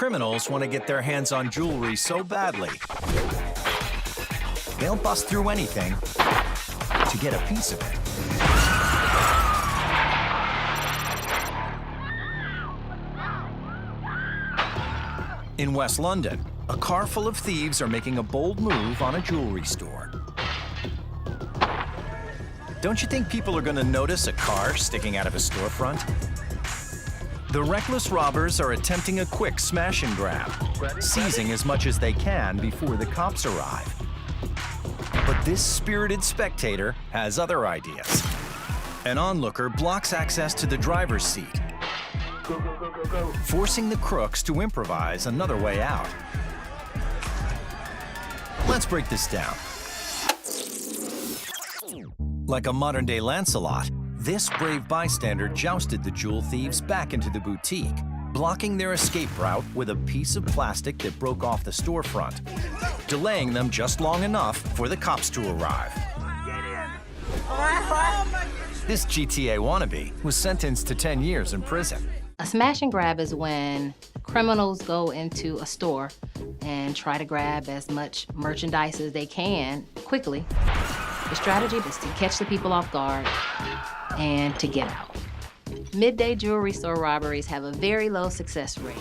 criminals want to get their hands on jewelry so badly, they'll bust through anything to get a piece of it. In West London, a car full of thieves are making a bold move on a jewelry store. Don't you think people are going to notice a car sticking out of a storefront? The reckless robbers are attempting a quick smash and grab, seizing as much as they can before the cops arrive. But this spirited spectator has other ideas. An onlooker blocks access to the driver's seat, forcing the crooks to improvise another way out. Let's break this down. Like a modern-day Lancelot, this brave bystander jousted the jewel thieves back into the boutique, blocking their escape route with a piece of plastic that broke off the storefront, delaying them just long enough for the cops to arrive. This GTA wannabe was sentenced to 10 years in prison. A smash and grab is when criminals go into a store and try to grab as much merchandise as they can quickly. The strategy is to catch the people off guard and to get out. Midday jewelry store robberies have a very low success rate.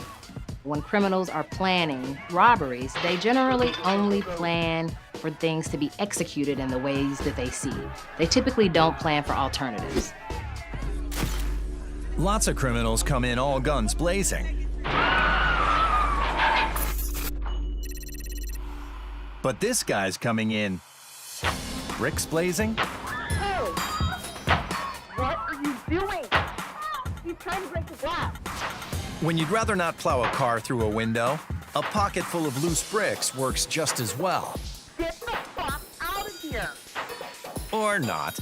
When criminals are planning robberies, they generally only plan for things to be executed in the ways that they see. They typically don't plan for alternatives. Lots of criminals come in all guns blazing. But this guy's coming in bricks blazing. Hey! What are you doing? He's trying to break the glass. When you'd rather not plow a car through a window, a pocket full of loose bricks works just as well. Get the fuck out of here! Or not.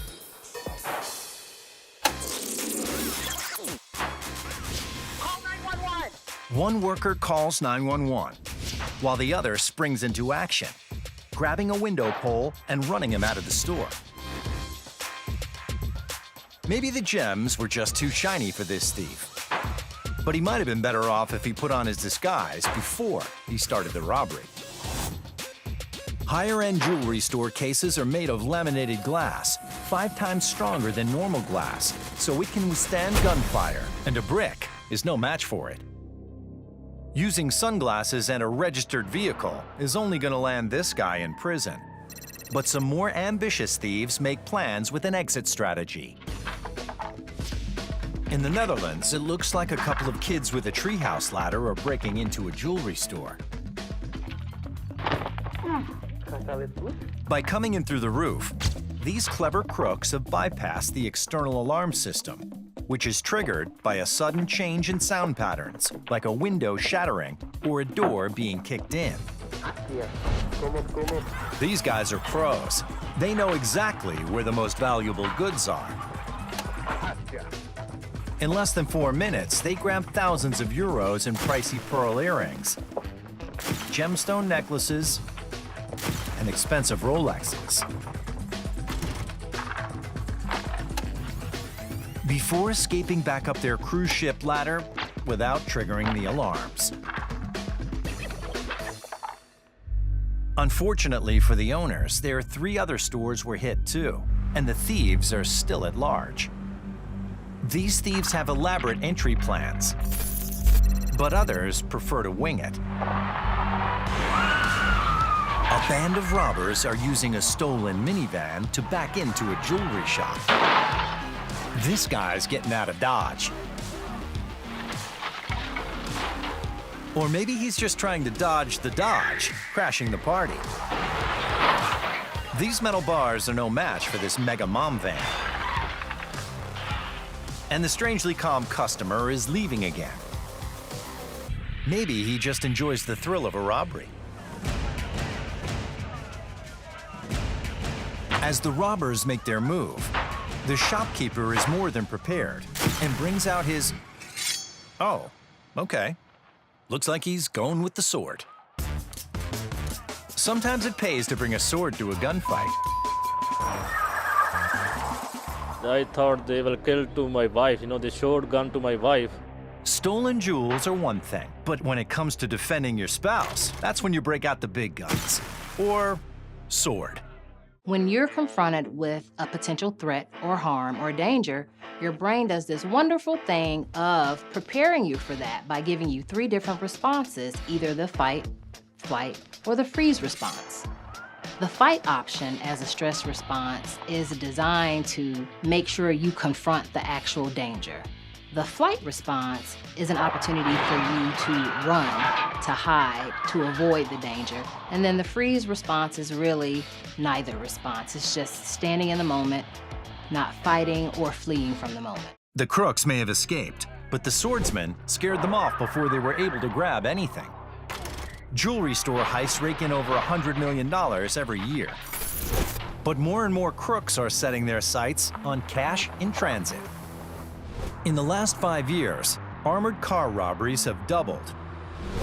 Call 911! One worker calls 911, while the other springs into action, grabbing a window pole and running him out of the store. Maybe the gems were just too shiny for this thief. But he might have been better off if he put on his disguise before he started the robbery. Higher-end jewelry store cases are made of laminated glass, 5 times stronger than normal glass, so it can withstand gunfire, and a brick is no match for it. Using sunglasses and a registered vehicle is only going to land this guy in prison. But some more ambitious thieves make plans with an exit strategy. In the Netherlands, it looks like a couple of kids with a treehouse ladder are breaking into a jewelry store. By coming in through the roof, these clever crooks have bypassed the external alarm system, which is triggered by a sudden change in sound patterns, like a window shattering or a door being kicked in. These guys are pros. They know exactly where the most valuable goods are. In less than 4 minutes, they grab thousands of euros in pricey pearl earrings, gemstone necklaces, and expensive Rolexes. Before escaping back up their cruise ship ladder without triggering the alarms. Unfortunately for the owners, their 3 other stores were hit too, and the thieves are still at large. These thieves have elaborate entry plans, but others prefer to wing it. A band of robbers are using a stolen minivan to back into a jewelry shop. This guy's getting out of Dodge. Or maybe he's just trying to dodge the Dodge, crashing the party. These metal bars are no match for this mega mom van. And the strangely calm customer is leaving again. Maybe he just enjoys the thrill of a robbery. As the robbers make their move, the shopkeeper is more than prepared and brings out his... Oh, okay. Looks like he's going with the sword. Sometimes it pays to bring a sword to a gunfight. I thought they will kill to my wife, they showed gun to my wife. Stolen jewels are one thing, but when it comes to defending your spouse, that's when you break out the big guns. Or sword. When you're confronted with a potential threat or harm or danger, your brain does this wonderful thing of preparing you for that by giving you 3 different responses, either the fight, flight, or the freeze response. The fight option as a stress response is designed to make sure you confront the actual danger. The flight response is an opportunity for you to run, to hide, to avoid the danger. And then the freeze response is really neither response. It's just standing in the moment, not fighting or fleeing from the moment. The crooks may have escaped, but the swordsmen scared them off before they were able to grab anything. Jewelry store heists rake in over $100 million every year. But more and more crooks are setting their sights on cash in transit. In the last 5 years, armored car robberies have doubled.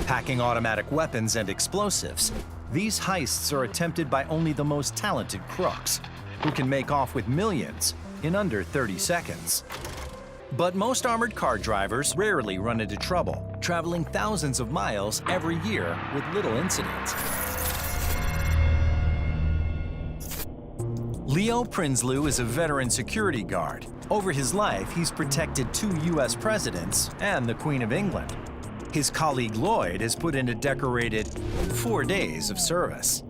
Packing automatic weapons and explosives, these heists are attempted by only the most talented crooks, who can make off with millions in under 30 seconds. But most armored car drivers rarely run into trouble, traveling thousands of miles every year with little incident. Leo Prinsloo is a veteran security guard. Over his life, he's protected 2 U.S. presidents and the Queen of England. His colleague Lloyd has put in a decorated 4 days of service.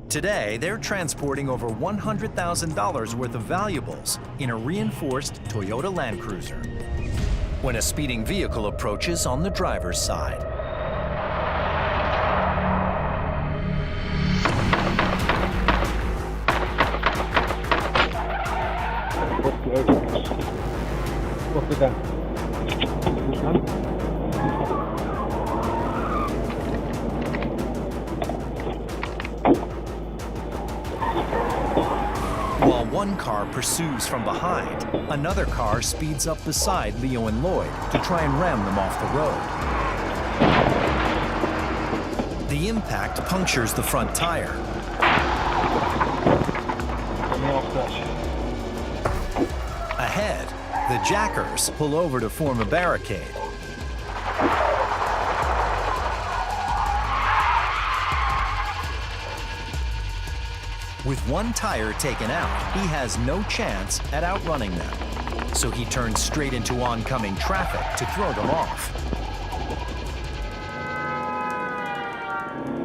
Today, they're transporting over $100,000 worth of valuables in a reinforced Toyota Land Cruiser when a speeding vehicle approaches on the driver's side. While one car pursues from behind, another car speeds up beside Leo and Lloyd to try and ram them off the road. The impact punctures the front tire. Ahead, the jackers pull over to form a barricade. With one tire taken out, he has no chance at outrunning them. So he turns straight into oncoming traffic to throw them off.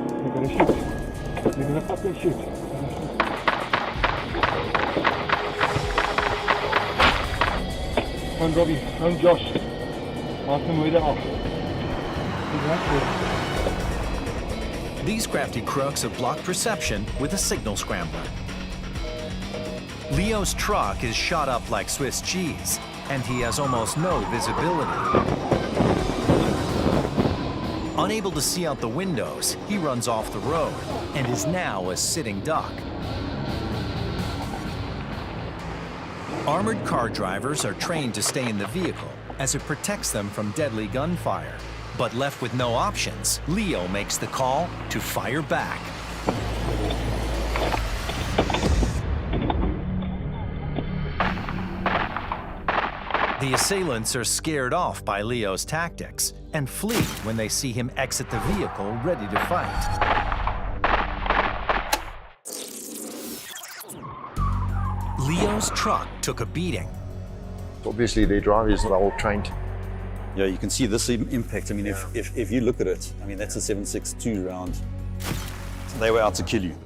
They're gonna shoot. They're gonna fucking shoot. Come on, Robbie. Come on, Josh. Mark them with it off. These crafty crooks have blocked perception with a signal scrambler. Leo's truck is shot up like Swiss cheese, and he has almost no visibility. Unable to see out the windows, he runs off the road and is now a sitting duck. Armored car drivers are trained to stay in the vehicle as it protects them from deadly gunfire. But left with no options, Leo makes the call to fire back. The assailants are scared off by Leo's tactics and flee when they see him exit the vehicle ready to fight. Leo's truck took a beating. Obviously, the drivers are all trained. Yeah, you can see this impact. I mean, if you look at it, I mean, that's a 7.62 round. So they were out to kill you.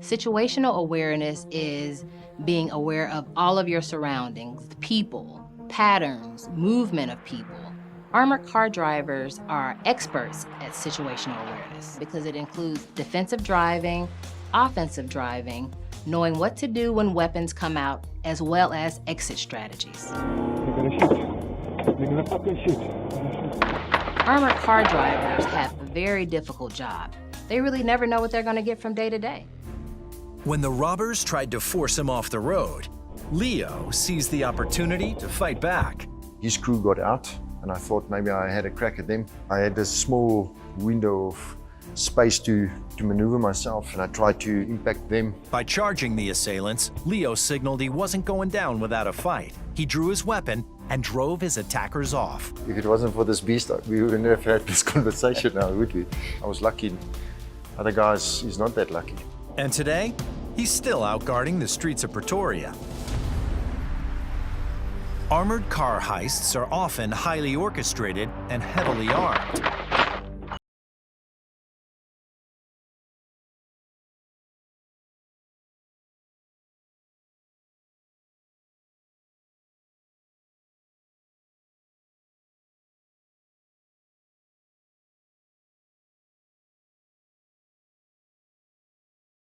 Situational awareness is being aware of all of your surroundings, people, patterns, movement of people. Armored car drivers are experts at situational awareness because it includes defensive driving, offensive driving, knowing what to do when weapons come out, as well as exit strategies. They're gonna shoot. They're gonna fucking shoot. Armored car drivers have a very difficult job. They really never know what they're gonna get from day to day. When the robbers tried to force him off the road, Leo seized the opportunity to fight back. His crew got out, and I thought maybe I had a crack at them. I had this small window of space to maneuver myself, and I tried to impact them. By charging the assailants, Leo signaled he wasn't going down without a fight. He drew his weapon and drove his attackers off. If it wasn't for this beast, we would never have had this conversation now, would we? I was lucky. Other guys, he's not that lucky. And today, he's still out guarding the streets of Pretoria. Armored car heists are often highly orchestrated and heavily armed.